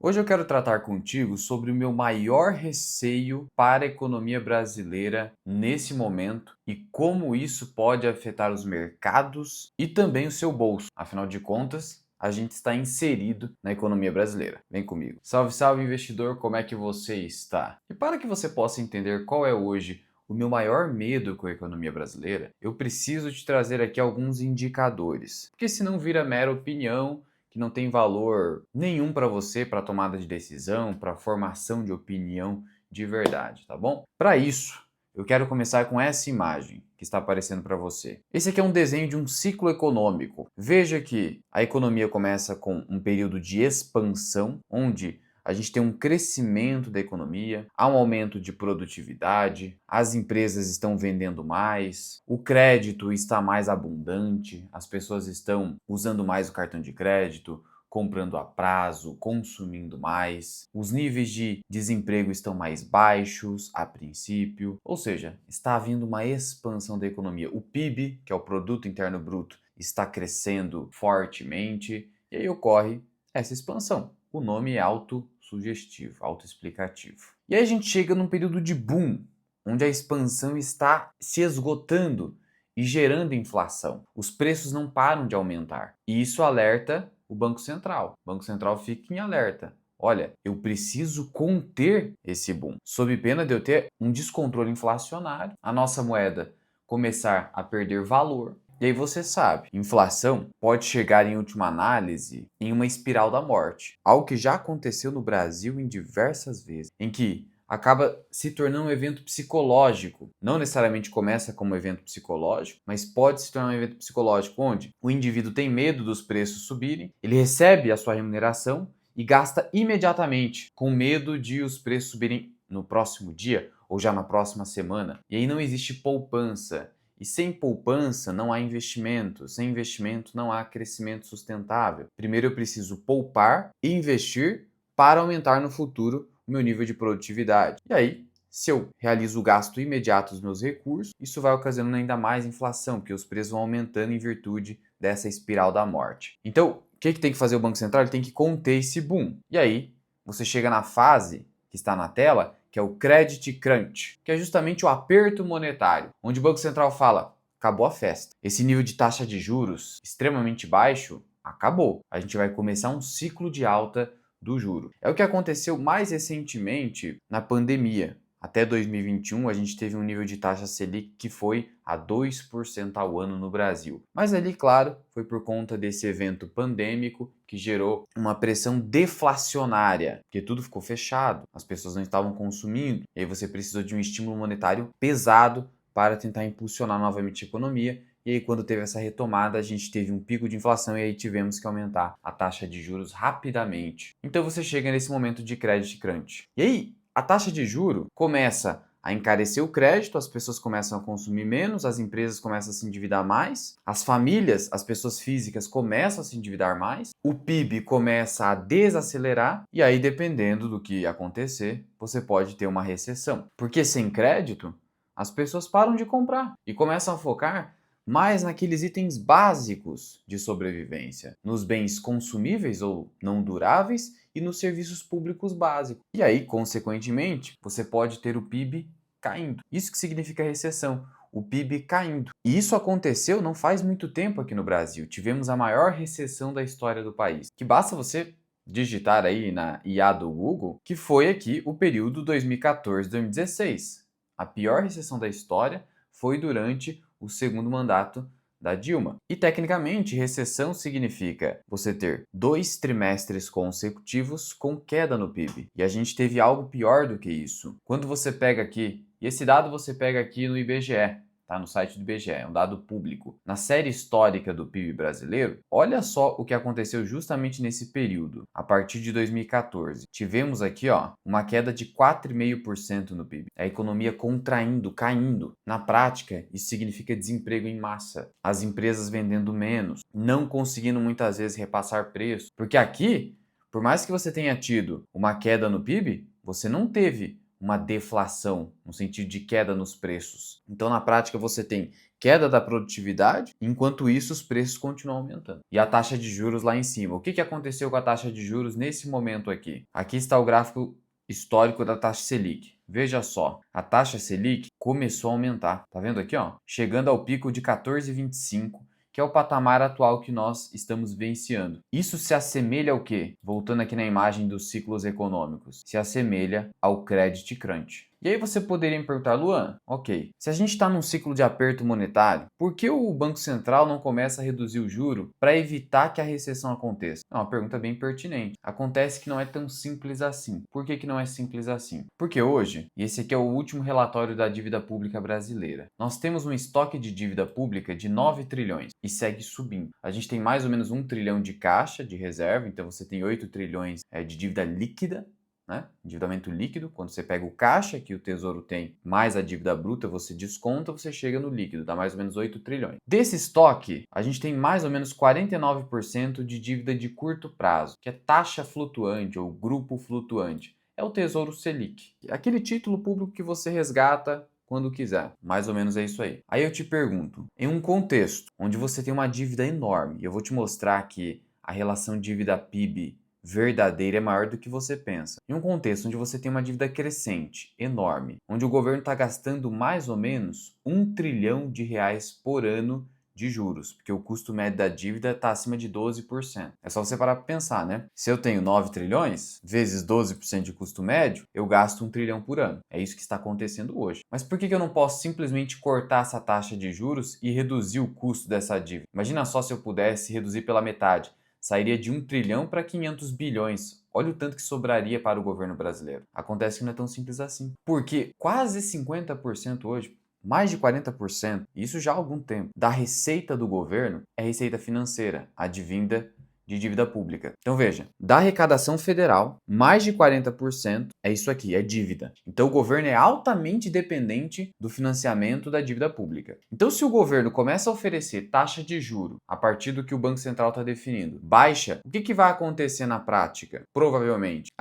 Hoje eu quero tratar contigo sobre o meu maior receio para a economia brasileira nesse momento e como isso pode afetar os mercados e também o seu bolso. Afinal de contas, a gente está inserido na economia brasileira. Vem comigo. Salve, salve, investidor, como é que você está? E para que você possa entender qual é hoje o meu maior medo com a economia brasileira, eu preciso te trazer aqui alguns indicadores, porque senão vira mera opinião que não tem valor nenhum para você, para tomada de decisão, para formação de opinião de verdade, tá bom? Para isso, eu quero começar com essa imagem que está aparecendo para você. Esse aqui é um desenho de um ciclo econômico. Veja que a economia começa com um período de expansão, onde a gente tem um crescimento da economia, há um aumento de produtividade, as empresas estão vendendo mais, o crédito está mais abundante, as pessoas estão usando mais o cartão de crédito, comprando a prazo, consumindo mais, os níveis de desemprego estão mais baixos a princípio, ou seja, está havendo uma expansão da economia. O PIB, que é o Produto Interno Bruto, está crescendo fortemente e aí ocorre essa expansão. O nome é autossugestivo, autoexplicativo. E aí a gente chega num período de boom, onde a expansão está se esgotando e gerando inflação. Os preços não param de aumentar. E isso alerta o Banco Central. O Banco Central fica em alerta. Olha, eu preciso conter esse boom, sob pena de eu ter um descontrole inflacionário, a nossa moeda começar a perder valor. E aí você sabe, inflação pode chegar em última análise em uma espiral da morte, algo que já aconteceu no Brasil em diversas vezes, em que acaba se tornando um evento psicológico. Não necessariamente começa como um evento psicológico, mas pode se tornar um evento psicológico onde o indivíduo tem medo dos preços subirem, ele recebe a sua remuneração e gasta imediatamente, com medo de os preços subirem no próximo dia ou já na próxima semana. E aí não existe poupança. E sem poupança não há investimento, sem investimento não há crescimento sustentável. Primeiro eu preciso poupar e investir para aumentar no futuro o meu nível de produtividade. E aí, se eu realizo o gasto imediato dos meus recursos, isso vai ocasionando ainda mais inflação, porque os preços vão aumentando em virtude dessa espiral da morte. Então, o que tem que fazer o Banco Central? Ele tem que conter esse boom. E aí, você chega na fase que está na tela, que é o credit crunch, que é justamente o aperto monetário, onde o Banco Central fala: acabou a festa. Esse nível de taxa de juros extremamente baixo acabou. A gente vai começar um ciclo de alta do juro. É o que aconteceu mais recentemente na pandemia. Até 2021, a gente teve um nível de taxa Selic que foi a 2% ao ano no Brasil. Mas ali, claro, foi por conta desse evento pandêmico que gerou uma pressão deflacionária, porque tudo ficou fechado, as pessoas não estavam consumindo, e aí você precisou de um estímulo monetário pesado para tentar impulsionar novamente a economia. E aí, quando teve essa retomada, a gente teve um pico de inflação e aí tivemos que aumentar a taxa de juros rapidamente. Então você chega nesse momento de credit crunch. E aí, a taxa de juro começa a encarecer o crédito, as pessoas começam a consumir menos, as empresas começam a se endividar mais, as famílias, as pessoas físicas começam a se endividar mais, o PIB começa a desacelerar e aí, dependendo do que acontecer, você pode ter uma recessão. Porque sem crédito, as pessoas param de comprar e começam a focar mais naqueles itens básicos de sobrevivência, nos bens consumíveis ou não duráveis e nos serviços públicos básicos. E aí, consequentemente, você pode ter o PIB caindo. Isso que significa recessão, o PIB caindo. E isso aconteceu não faz muito tempo aqui no Brasil. Tivemos a maior recessão da história do país, que basta você digitar aí na IA do Google, que foi aqui o período 2014-2016. A pior recessão da história foi durante o segundo mandato da Dilma. E tecnicamente, recessão significa você ter 2 trimestres consecutivos com queda no PIB. E a gente teve algo pior do que isso. Quando você pega aqui, e esse dado você pega aqui no IBGE, tá? No site do IBGE, é um dado público. Na série histórica do PIB brasileiro, olha só o que aconteceu justamente nesse período, a partir de 2014. Tivemos aqui, ó, uma queda de 4,5% no PIB. A economia contraindo, caindo. Na prática, isso significa desemprego em massa. As empresas vendendo menos, não conseguindo muitas vezes repassar preço. Porque aqui, por mais que você tenha tido uma queda no PIB, você não teve uma deflação, no sentido de queda nos preços. Então, na prática, você tem queda da produtividade, enquanto isso os preços continuam aumentando. E a taxa de juros lá em cima. O que aconteceu com a taxa de juros nesse momento aqui? Aqui está o gráfico histórico da taxa Selic. Veja só, a taxa Selic começou a aumentar. Tá vendo aqui, ó? Chegando ao pico de 14,25, que é o patamar atual que nós estamos vivenciando. Isso se assemelha ao quê? Voltando aqui na imagem dos ciclos econômicos. Se assemelha ao credit crunch. E aí você poderia me perguntar, Luan, ok, se a gente está num ciclo de aperto monetário, por que o Banco Central não começa a reduzir o juro para evitar que a recessão aconteça? É uma pergunta bem pertinente. Acontece que não é tão simples assim. Por que não é simples assim? Porque hoje, e esse aqui é o último relatório da dívida pública brasileira, nós temos um estoque de dívida pública de 9 trilhões e segue subindo. A gente tem mais ou menos 1 trilhão de caixa de reserva, então você tem 8 trilhões de dívida líquida, né? Endividamento líquido, quando você pega o caixa que o Tesouro tem, mais a dívida bruta, você desconta, você chega no líquido, dá mais ou menos 8 trilhões. Desse estoque, a gente tem mais ou menos 49% de dívida de curto prazo, que é taxa flutuante ou grupo flutuante. É o Tesouro Selic, aquele título público que você resgata quando quiser. Mais ou menos é isso aí. Aí eu te pergunto, em um contexto onde você tem uma dívida enorme, e eu vou te mostrar que a relação dívida-PIB verdadeira é maior do que você pensa. Em um contexto onde você tem uma dívida crescente, enorme, onde o governo está gastando mais ou menos 1 trilhão de reais por ano de juros, porque o custo médio da dívida está acima de 12%. É só você parar para pensar, né? Se eu tenho 9 trilhões, vezes 12% de custo médio, eu gasto 1 trilhão por ano. É isso que está acontecendo hoje. Mas por que eu não posso simplesmente cortar essa taxa de juros e reduzir o custo dessa dívida? Imagina só se eu pudesse reduzir pela metade. Sairia de 1 trilhão para 500 bilhões. Olha o tanto que sobraria para o governo brasileiro. Acontece que não é tão simples assim. Porque quase 50% hoje, mais de 40%, isso já há algum tempo, da receita do governo é receita financeira, advinda de dívida pública. Então veja, da arrecadação federal, mais de 40% é isso aqui, é dívida. Então o governo é altamente dependente do financiamento da dívida pública. Então se o governo começa a oferecer taxa de juro a partir do que o Banco Central está definindo, baixa, o que vai acontecer na prática? Provavelmente,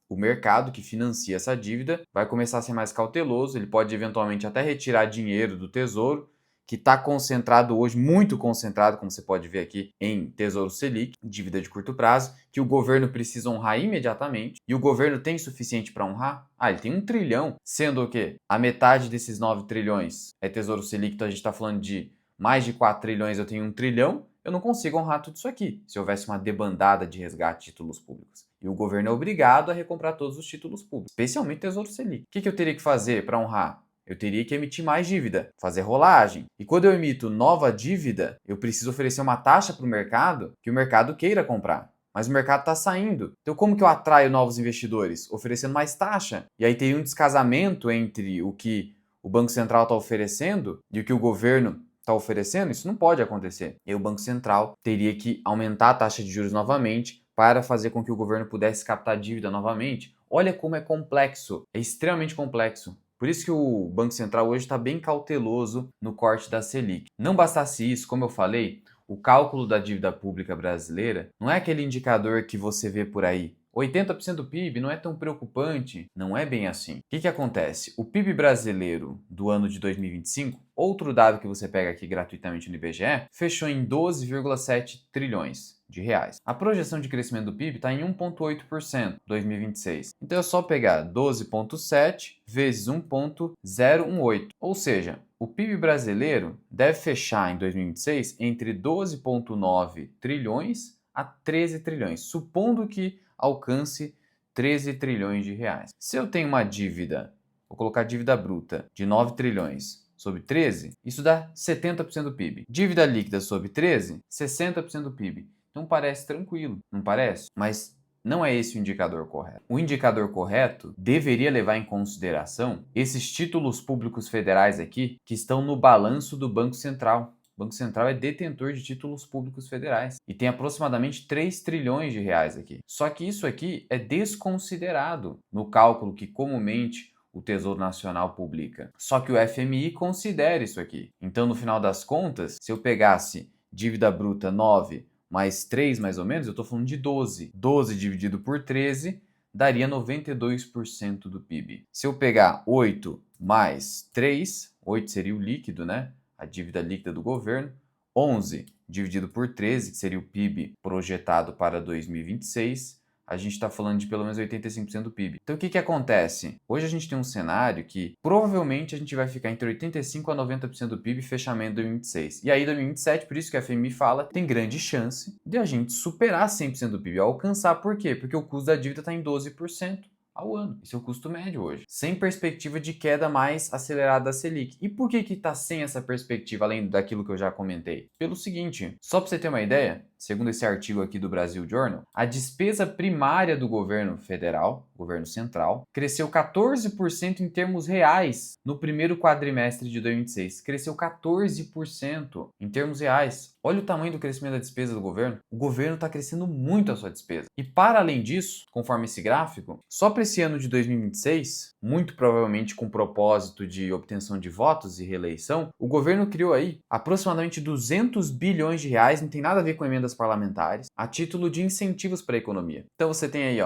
o mercado que financia essa dívida vai começar a ser mais cauteloso, ele pode eventualmente até retirar dinheiro do Tesouro, que está concentrado hoje, muito concentrado, como você pode ver aqui, em Tesouro Selic, dívida de curto prazo, que o governo precisa honrar imediatamente. E o governo tem suficiente para honrar? Ele tem 1 trilhão, sendo o quê? A metade desses 9 trilhões é Tesouro Selic, então a gente está falando de mais de 4 trilhões, eu tenho 1 trilhão, eu não consigo honrar tudo isso aqui, se houvesse uma debandada de resgate de títulos públicos. E o governo é obrigado a recomprar todos os títulos públicos, especialmente Tesouro Selic. O que eu teria que fazer para honrar? Eu teria que emitir mais dívida, fazer rolagem. E quando eu emito nova dívida, eu preciso oferecer uma taxa para o mercado que o mercado queira comprar. Mas o mercado está saindo. Então como que eu atraio novos investidores? Oferecendo mais taxa. E aí teria um descasamento entre o que o Banco Central está oferecendo e o que o governo está oferecendo. Isso não pode acontecer. E aí o Banco Central teria que aumentar a taxa de juros novamente para fazer com que o governo pudesse captar dívida novamente. Olha como é complexo. É extremamente complexo. Por isso que o Banco Central hoje está bem cauteloso no corte da Selic. Não bastasse isso, como eu falei, o cálculo da dívida pública brasileira não é aquele indicador que você vê por aí. 80% do PIB não é tão preocupante, não é bem assim. O que acontece? O PIB brasileiro do ano de 2025, outro dado que você pega aqui gratuitamente no IBGE, fechou em 12,7 trilhões de reais. A projeção de crescimento do PIB está em 1,8% em 2026. Então é só pegar 12,7 vezes 1,018. Ou seja, o PIB brasileiro deve fechar em 2026 entre 12,9 trilhões a 13 trilhões, supondo que alcance 13 trilhões de reais. Se eu tenho uma dívida, vou colocar dívida bruta, de 9 trilhões sobre 13, isso dá 70% do PIB. Dívida líquida sobre 13, 60% do PIB. Então parece tranquilo, não parece? Mas não é esse o indicador correto. O indicador correto deveria levar em consideração esses títulos públicos federais aqui que estão no balanço do Banco Central. O Banco Central é detentor de títulos públicos federais e tem aproximadamente 3 trilhões de reais aqui. Só que isso aqui é desconsiderado no cálculo que comumente o Tesouro Nacional publica. Só que o FMI considera isso aqui. Então, no final das contas, se eu pegasse dívida bruta 9 mais 3 mais ou menos, eu estou falando de 12. 12 dividido por 13 daria 92% do PIB. Se eu pegar 8 mais 3, 8 seria o líquido, né? a dívida líquida do governo, 11 dividido por 13, que seria o PIB projetado para 2026, a gente está falando de pelo menos 85% do PIB. Então o que acontece? Hoje a gente tem um cenário que provavelmente a gente vai ficar entre 85% a 90% do PIB fechamento de 2026. E aí 2027, por isso que a FMI fala, tem grande chance de a gente superar 100% do PIB, alcançar. Por quê? Porque o custo da dívida está em 12% ao ano. Esse é o custo médio hoje. Sem perspectiva de queda mais acelerada da Selic. E por que está sem essa perspectiva, além daquilo que eu já comentei? Pelo seguinte, só para você ter uma ideia, segundo esse artigo aqui do Brasil Journal, a despesa primária do governo federal, governo central, cresceu 14% em termos reais no primeiro quadrimestre de 2026. Cresceu 14% em termos reais. Olha o tamanho do crescimento da despesa do governo. O governo está crescendo muito a sua despesa. E para além disso, conforme esse gráfico, só para esse ano de 2026, muito provavelmente com o propósito de obtenção de votos e reeleição, o governo criou aí aproximadamente 200 bilhões de reais, não tem nada a ver com emendas parlamentares, a título de incentivos para a economia. Então você tem aí,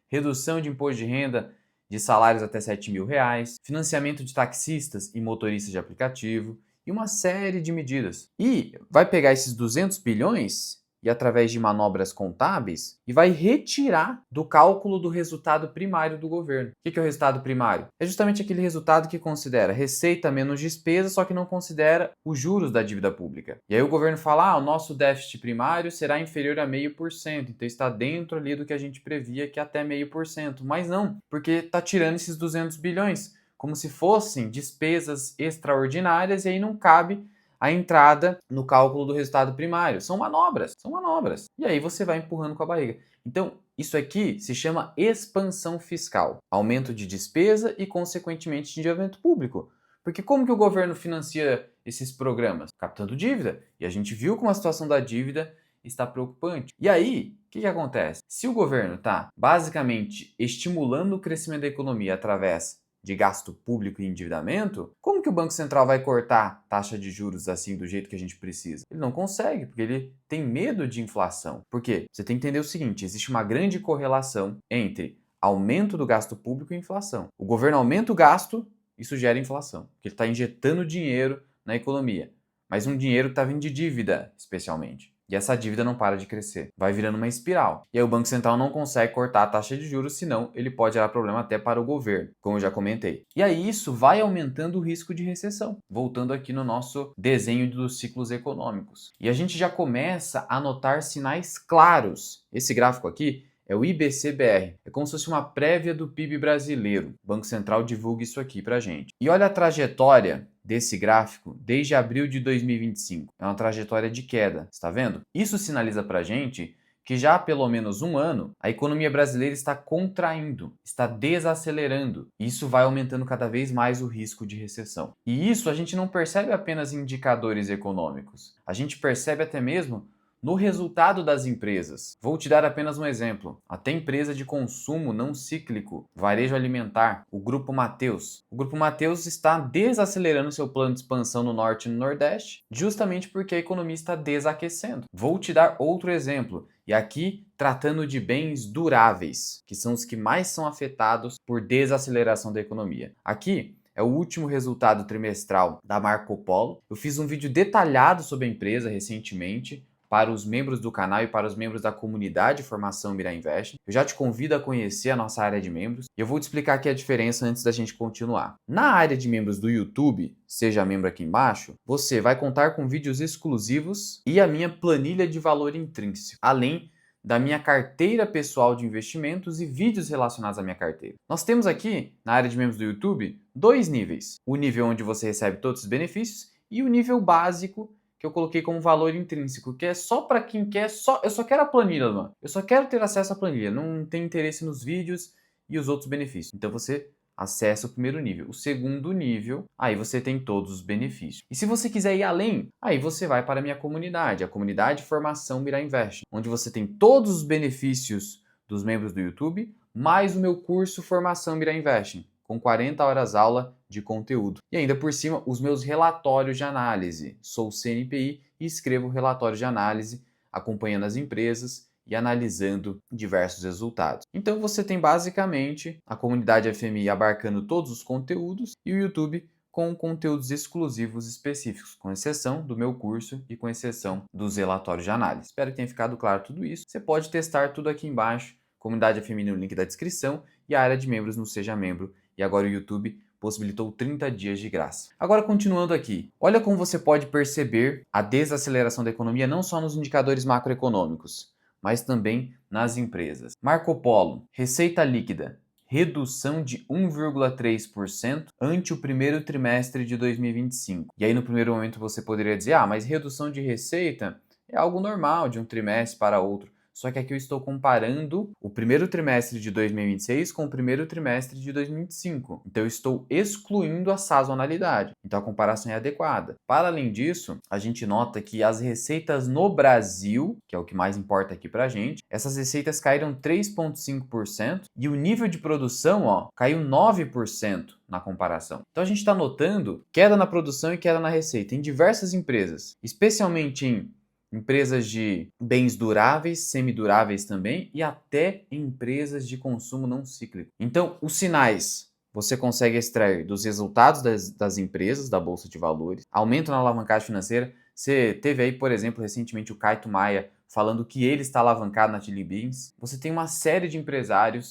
redução de imposto de renda de salários até R$ 7.000, financiamento de taxistas e motoristas de aplicativo, e uma série de medidas. E vai pegar esses 200 bilhões e através de manobras contábeis e vai retirar do cálculo do resultado primário do governo. O que é o resultado primário? É justamente aquele resultado que considera receita menos despesa, só que não considera os juros da dívida pública. E aí o governo fala, o nosso déficit primário será inferior a 0,5%, então está dentro ali do que a gente previa, que é até 0,5%. Mas não, porque está tirando esses 200 bilhões. Como se fossem despesas extraordinárias e aí não cabe a entrada no cálculo do resultado primário. São manobras, são manobras. E aí você vai empurrando com a barriga. Então, isso aqui se chama expansão fiscal. Aumento de despesa e, consequentemente, de endividamento público. Porque como que o governo financia esses programas? Captando dívida. E a gente viu como a situação da dívida está preocupante. E aí, o que acontece? Se o governo está basicamente estimulando o crescimento da economia através de gasto público e endividamento, como que o Banco Central vai cortar taxa de juros assim do jeito que a gente precisa? Ele não consegue, porque ele tem medo de inflação. Por quê? Você tem que entender o seguinte, existe uma grande correlação entre aumento do gasto público e inflação. O governo aumenta o gasto, isso gera inflação, porque ele está injetando dinheiro na economia, mas um dinheiro que está vindo de dívida, especialmente. E essa dívida não para de crescer, vai virando uma espiral. E aí o Banco Central não consegue cortar a taxa de juros, senão ele pode gerar problema até para o governo, como eu já comentei. E aí isso vai aumentando o risco de recessão, voltando aqui no nosso desenho dos ciclos econômicos. E a gente já começa a notar sinais claros. Esse gráfico aqui é o IBC-BR. É como se fosse uma prévia do PIB brasileiro. O Banco Central divulga isso aqui pra gente. E olha a trajetória desse gráfico desde abril de 2025. É uma trajetória de queda, está vendo? Isso sinaliza pra gente que já há pelo menos um ano a economia brasileira está contraindo, está desacelerando. Isso vai aumentando cada vez mais o risco de recessão. E isso a gente não percebe apenas em indicadores econômicos. A gente percebe até mesmo no resultado das empresas. Vou te dar apenas um exemplo. Até empresa de consumo não cíclico, varejo alimentar, o Grupo Mateus. O Grupo Mateus está desacelerando seu plano de expansão no Norte e no Nordeste, justamente porque a economia está desaquecendo. Vou te dar outro exemplo. E aqui, tratando de bens duráveis, que são os que mais são afetados por desaceleração da economia. Aqui, é o último resultado trimestral da Marco Polo. Eu fiz um vídeo detalhado sobre a empresa recentemente, para os membros do canal e para os membros da comunidade Formação Mira Invest. Eu já te convido a conhecer a nossa área de membros e eu vou te explicar aqui a diferença antes da gente continuar. Na área de membros do YouTube, seja membro aqui embaixo, você vai contar com vídeos exclusivos e a minha planilha de valor intrínseco, além da minha carteira pessoal de investimentos e vídeos relacionados à minha carteira. Nós temos aqui, na área de membros do YouTube, dois níveis. O nível onde você recebe todos os benefícios e o nível básico, que eu coloquei como valor intrínseco, que é só para quem quer, eu só quero a planilha, mano. Eu só quero ter acesso à planilha, não tem interesse nos vídeos e os outros benefícios. Então você acessa o primeiro nível. O segundo nível, aí você tem todos os benefícios. E se você quiser ir além, aí você vai para a minha comunidade, a comunidade Formação Mira Invest, onde você tem todos os benefícios dos membros do YouTube, mais o meu curso Formação Mira Invest, com 40 horas aula de conteúdo. E ainda por cima, os meus relatórios de análise. Sou CNPI e escrevo relatórios de análise, acompanhando as empresas e analisando diversos resultados. Então você tem basicamente a comunidade FMI abarcando todos os conteúdos e o YouTube com conteúdos exclusivos específicos, com exceção do meu curso e com exceção dos relatórios de análise. Espero que tenha ficado claro tudo isso. Você pode testar tudo aqui embaixo, Comunidade FMI no link da descrição e a área de membros no Seja Membro. E agora o YouTube possibilitou 30 dias de graça. Agora, continuando aqui, olha como você pode perceber a desaceleração da economia não só nos indicadores macroeconômicos, mas também nas empresas. Marco Polo, receita líquida, redução de 1,3% ante o primeiro trimestre de 2025. E aí, no primeiro momento, você poderia dizer, mas redução de receita é algo normal de um trimestre para outro. Só que aqui eu estou comparando o primeiro trimestre de 2026 com o primeiro trimestre de 2025. Então eu estou excluindo a sazonalidade. Então a comparação é adequada. Para além disso, a gente nota que as receitas no Brasil, que é o que mais importa aqui para a gente, essas receitas caíram 3,5% e o nível de produção caiu 9% na comparação. Então a gente está notando queda na produção e queda na receita em diversas empresas, especialmente em empresas de bens duráveis, semiduráveis também e até empresas de consumo não cíclico. Então, os sinais você consegue extrair dos resultados das empresas, da Bolsa de Valores, aumento na alavancagem financeira. Você teve aí, por exemplo, recentemente o Caio Maia falando que ele está alavancado na Chili Beans. Você tem uma série de empresários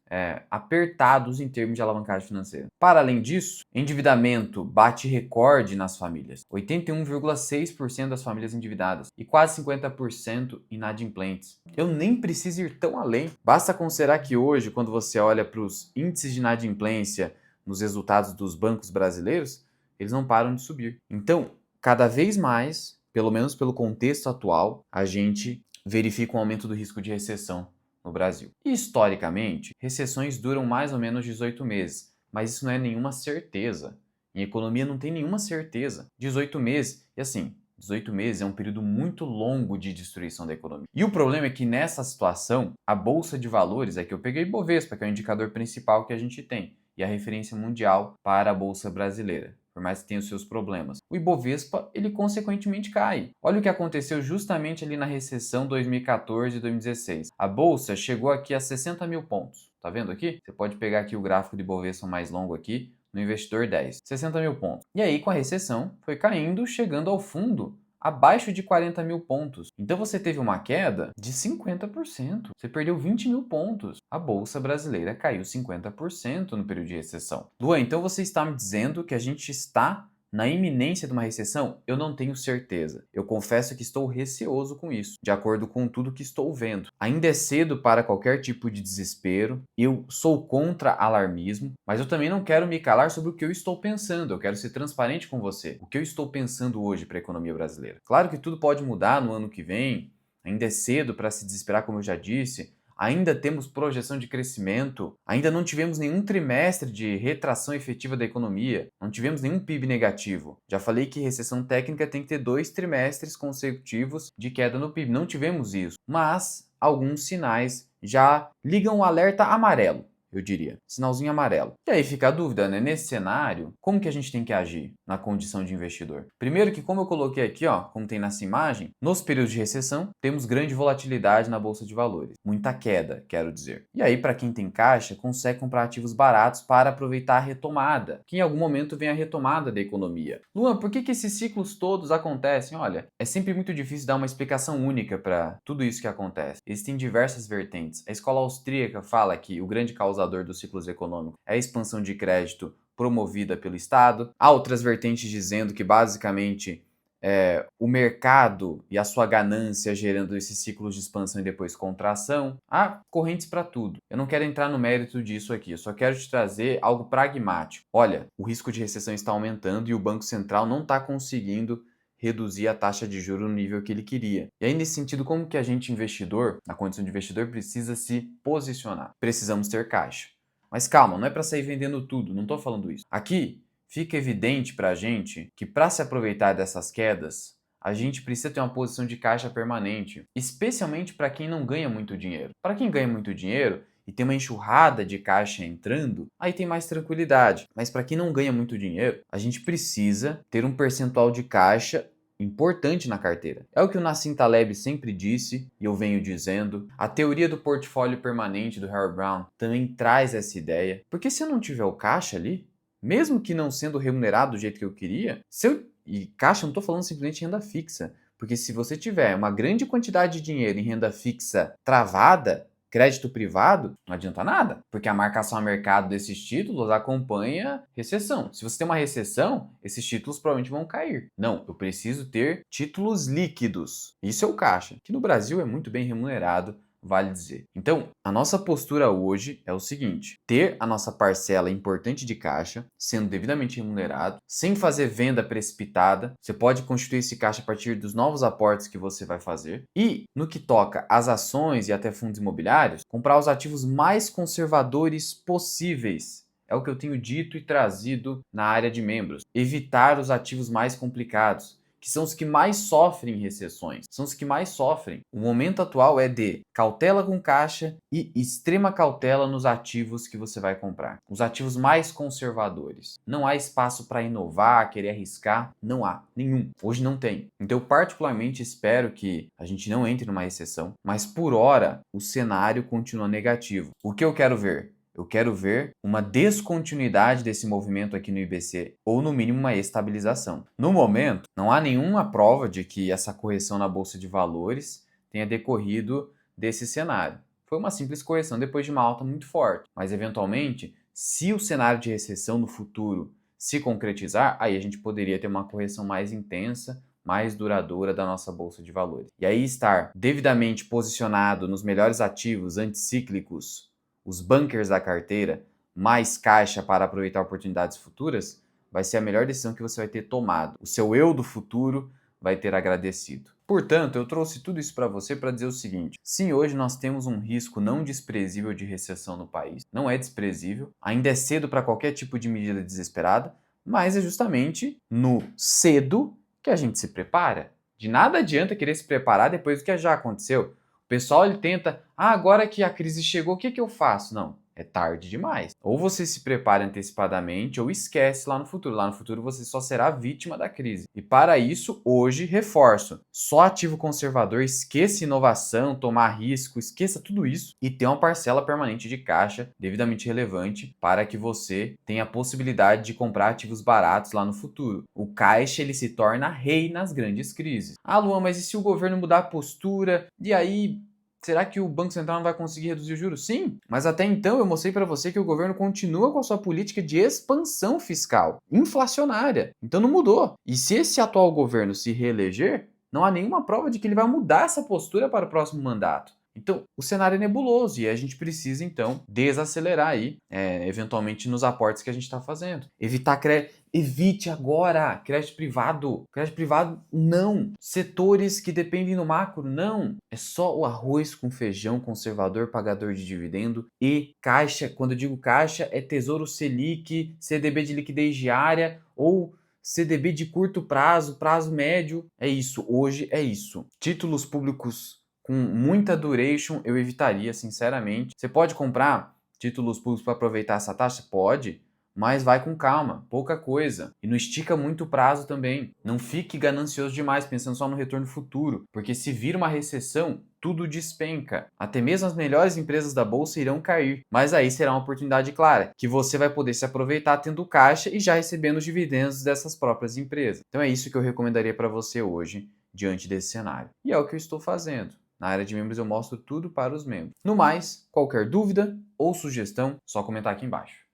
apertados em termos de alavancagem financeira. Para além disso, endividamento bate recorde nas famílias. 81,6% das famílias endividadas e quase 50% inadimplentes. Eu nem preciso ir tão além. Basta considerar que hoje, quando você olha para os índices de inadimplência nos resultados dos bancos brasileiros, eles não param de subir. Então, cada vez mais, pelo menos pelo contexto atual, a gente verifica um aumento do risco de recessão no Brasil. E, historicamente, recessões duram mais ou menos 18 meses, mas isso não é nenhuma certeza. Em economia não tem nenhuma certeza. 18 meses, e assim, 18 meses é um período muito longo de destruição da economia. E o problema é que nessa situação, a Bolsa de Valores, que eu peguei Bovespa, que é o indicador principal que a gente tem, e a referência mundial para a Bolsa brasileira, por mais que tenha os seus problemas. O Ibovespa, ele consequentemente cai. Olha o que aconteceu justamente ali na recessão 2014 e 2016. A Bolsa chegou aqui a 60 mil pontos. Tá vendo aqui? Você pode pegar aqui o gráfico de Ibovespa mais longo aqui, no Investidor 10. 60 mil pontos. E aí, com a recessão, foi caindo, chegando ao fundo abaixo de 40 mil pontos. Então você teve uma queda de 50%. Você perdeu 20 mil pontos. A Bolsa brasileira caiu 50% no período de recessão. Luan, então você está me dizendo que a gente está na iminência de uma recessão? Eu não tenho certeza. Eu confesso que estou receoso com isso, de acordo com tudo que estou vendo. Ainda é cedo para qualquer tipo de desespero. Eu sou contra alarmismo, mas eu também não quero me calar sobre o que eu estou pensando. Eu quero ser transparente com você. O que eu estou pensando hoje para a economia brasileira? Claro que tudo pode mudar no ano que vem. Ainda é cedo para se desesperar, como eu já disse. Ainda temos projeção de crescimento, ainda não tivemos nenhum trimestre de retração efetiva da economia, não tivemos nenhum PIB negativo. Já falei que recessão técnica tem que ter 2 trimestres consecutivos de queda no PIB, não tivemos isso, mas alguns sinais já ligam o alerta amarelo. Eu diria, sinalzinho amarelo. E aí fica a dúvida, né? Nesse cenário, como que a gente tem que agir na condição de investidor? Primeiro que, como eu coloquei aqui, como tem nessa imagem, nos períodos de recessão, temos grande volatilidade na Bolsa de Valores. Muita queda, quero dizer. E aí, para quem tem caixa, consegue comprar ativos baratos para aproveitar a retomada, que em algum momento vem a retomada da economia. Luan, por que esses ciclos todos acontecem? Olha, é sempre muito difícil dar uma explicação única para tudo isso que acontece. Existem diversas vertentes. A escola austríaca fala que o grande causador dos ciclos econômicos é a expansão de crédito promovida pelo Estado. Há outras vertentes dizendo que basicamente o mercado e a sua ganância gerando esses ciclos de expansão e depois contração. Há correntes para tudo. Eu não quero entrar no mérito disso aqui, eu só quero te trazer algo pragmático. Olha, o risco de recessão está aumentando e o Banco Central não está conseguindo reduzir a taxa de juros no nível que ele queria. E aí, nesse sentido, como que a gente, investidor, na condição de investidor, precisa se posicionar? Precisamos ter caixa. Mas calma, não é para sair vendendo tudo, não estou falando isso. Aqui, fica evidente para a gente que para se aproveitar dessas quedas, a gente precisa ter uma posição de caixa permanente, especialmente para quem não ganha muito dinheiro. Para quem ganha muito dinheiro e tem uma enxurrada de caixa entrando, aí tem mais tranquilidade. Mas para quem não ganha muito dinheiro, a gente precisa ter um percentual de caixa importante na carteira. É o que o Nassim Taleb sempre disse e eu venho dizendo. A teoria do portfólio permanente do Harry Brown também traz essa ideia. Porque se eu não tiver o caixa ali, mesmo que não sendo remunerado do jeito que eu queria, e caixa, eu não estou falando simplesmente renda fixa, porque se você tiver uma grande quantidade de dinheiro em renda fixa travada, crédito privado, não adianta nada, porque a marcação a mercado desses títulos acompanha recessão. Se você tem uma recessão, esses títulos provavelmente vão cair. Não, eu preciso ter títulos líquidos. Isso é o caixa, que no Brasil é muito bem remunerado, vale dizer. Então, a nossa postura hoje é o seguinte: ter a nossa parcela importante de caixa sendo devidamente remunerado, sem fazer venda precipitada. Você pode constituir esse caixa a partir dos novos aportes que você vai fazer. E, no que toca às ações e até fundos imobiliários, comprar os ativos mais conservadores possíveis. É o que eu tenho dito e trazido na área de membros. Evitar os ativos mais complicados, que são os que mais sofrem recessões, são os que mais sofrem. O momento atual é de cautela com caixa e extrema cautela nos ativos que você vai comprar. Os ativos mais conservadores. Não há espaço para inovar, querer arriscar, não há nenhum. Hoje não tem. Então eu particularmente espero que a gente não entre numa recessão, mas por hora o cenário continua negativo. O que eu quero ver? Eu quero ver uma descontinuidade desse movimento aqui no IBC, ou no mínimo uma estabilização. No momento, não há nenhuma prova de que essa correção na Bolsa de Valores tenha decorrido desse cenário. Foi uma simples correção depois de uma alta muito forte, mas eventualmente, se o cenário de recessão no futuro se concretizar, aí a gente poderia ter uma correção mais intensa, mais duradoura da nossa Bolsa de Valores. E aí estar devidamente posicionado nos melhores ativos anticíclicos, os bunkers da carteira, mais caixa para aproveitar oportunidades futuras, vai ser a melhor decisão que você vai ter tomado. O seu eu do futuro vai ter agradecido. Portanto, eu trouxe tudo isso para você para dizer o seguinte: sim, hoje nós temos um risco não desprezível de recessão no país, não é desprezível, ainda é cedo para qualquer tipo de medida desesperada, mas é justamente no cedo que a gente se prepara. De nada adianta querer se preparar depois do que já aconteceu. O pessoal ele tenta, agora que a crise chegou, o que eu faço? Não, é tarde demais. Ou você se prepara antecipadamente ou esquece lá no futuro. Lá no futuro você só será vítima da crise. E para isso, hoje, reforço, só ativo conservador, esqueça inovação, tomar risco, esqueça tudo isso e tenha uma parcela permanente de caixa devidamente relevante para que você tenha a possibilidade de comprar ativos baratos lá no futuro. O caixa ele se torna rei nas grandes crises. Ah, Luan, mas e se o governo mudar a postura? E aí, será que o Banco Central não vai conseguir reduzir os juros? Sim, mas até então eu mostrei para você que o governo continua com a sua política de expansão fiscal, inflacionária. Então não mudou. E se esse atual governo se reeleger, não há nenhuma prova de que ele vai mudar essa postura para o próximo mandato. Então, o cenário é nebuloso e a gente precisa, então, desacelerar aí, eventualmente, nos aportes que a gente está fazendo. Evitar crédito. Evite agora crédito privado. Crédito privado, não. Setores que dependem do macro, não. É só o arroz com feijão conservador, pagador de dividendo e caixa. Quando eu digo caixa, é Tesouro Selic, CDB de liquidez diária ou CDB de curto prazo, prazo médio. É isso. Hoje é isso. Títulos públicos com muita duration eu evitaria, sinceramente. Você pode comprar títulos públicos para aproveitar essa taxa? Pode, mas vai com calma, pouca coisa. E não estica muito o prazo também. Não fique ganancioso demais pensando só no retorno futuro, porque se vir uma recessão, tudo despenca. Até mesmo as melhores empresas da bolsa irão cair. Mas aí será uma oportunidade clara, que você vai poder se aproveitar tendo caixa e já recebendo os dividendos dessas próprias empresas. Então é isso que eu recomendaria para você hoje, diante desse cenário. E é o que eu estou fazendo. Na área de membros eu mostro tudo para os membros. No mais, qualquer dúvida ou sugestão, só comentar aqui embaixo.